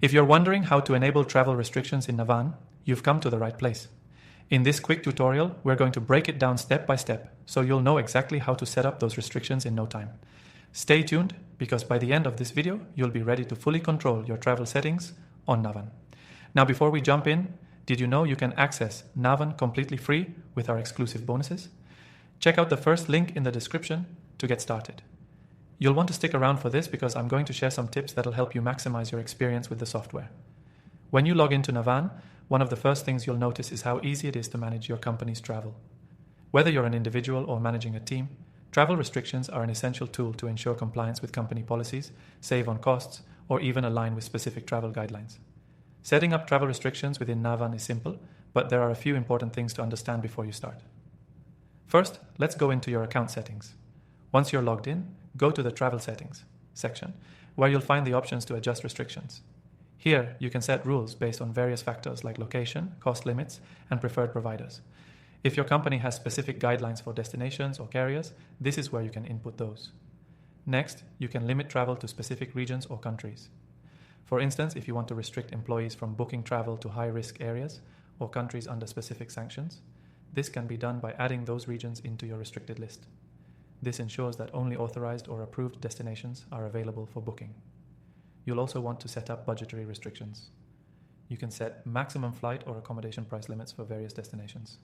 If you're wondering how to enable travel restrictions in Navan, you've come to the right place. In this quick tutorial, we're going to break it down step by step, so you'll know exactly how to set up those restrictions in no time. Stay tuned, because by the end of this video, you'll be ready to fully control your travel settings on Navan. Now, before we jump in, did you know you can access Navan completely free with our exclusive bonuses? Check out the first link in the description to get started. You'll want to stick around for this because I'm going to share some tips that'll help you maximize your experience with the software. When you log into Navan, one of the first things you'll notice is how easy it is to manage your company's travel. Whether you're an individual or managing a team, travel restrictions are an essential tool to ensure compliance with company policies, save on costs, or even align with specific travel guidelines. Setting up travel restrictions within Navan is simple, but there are a few important things to understand before you start. First, let's go into your account settings. Once you're logged in, go to the Travel Settings section, where you'll find the options to adjust restrictions. Here, you can set rules based on various factors like location, cost limits, and preferred providers. If your company has specific guidelines for destinations or carriers, this is where you can input those. Next, you can limit travel to specific regions or countries. For instance, if you want to restrict employees from booking travel to high-risk areas or countries under specific sanctions, this can be done by adding those regions into your restricted list. This ensures that only authorized or approved destinations are available for booking. You'll also want to set up budgetary restrictions. You can set maximum flight or accommodation price limits for various destinations.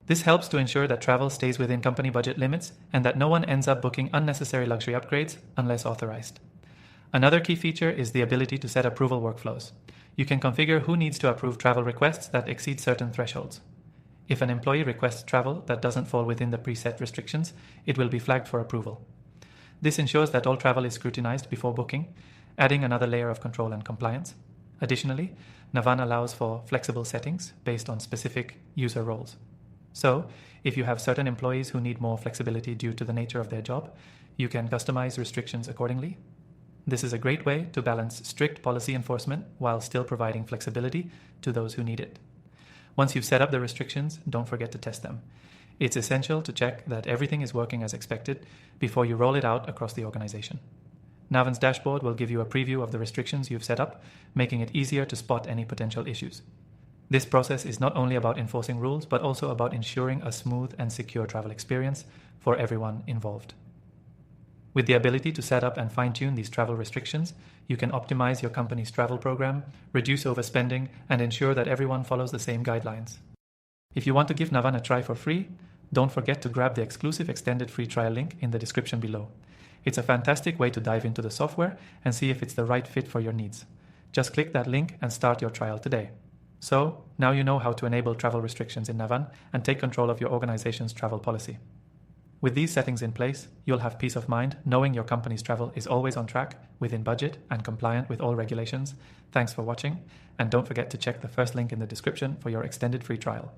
This helps to ensure that travel stays within company budget limits and that no one ends up booking unnecessary luxury upgrades unless authorized. Another key feature is the ability to set approval workflows. You can configure who needs to approve travel requests that exceed certain thresholds. If an employee requests travel that doesn't fall within the preset restrictions, it will be flagged for approval. This ensures that all travel is scrutinized before booking, adding another layer of control and compliance. Additionally, Navan allows for flexible settings based on specific user roles. So, if you have certain employees who need more flexibility due to the nature of their job, you can customize restrictions accordingly. This is a great way to balance strict policy enforcement while still providing flexibility to those who need it. Once you've set up the restrictions, don't forget to test them. It's essential to check that everything is working as expected before you roll it out across the organization. Navan's dashboard will give you a preview of the restrictions you've set up, making it easier to spot any potential issues. This process is not only about enforcing rules, but also about ensuring a smooth and secure travel experience for everyone involved. With the ability to set up and fine-tune these travel restrictions, you can optimize your company's travel program, reduce overspending, and ensure that everyone follows the same guidelines. If you want to give Navan a try for free, don't forget to grab the exclusive extended free trial link in the description below. It's a fantastic way to dive into the software and see if it's the right fit for your needs. Just click that link and start your trial today. So, now you know how to enable travel restrictions in Navan and take control of your organization's travel policy. With these settings in place, you'll have peace of mind knowing your company's travel is always on track, within budget, and compliant with all regulations. Thanks for watching, and don't forget to check the first link in the description for your extended free trial.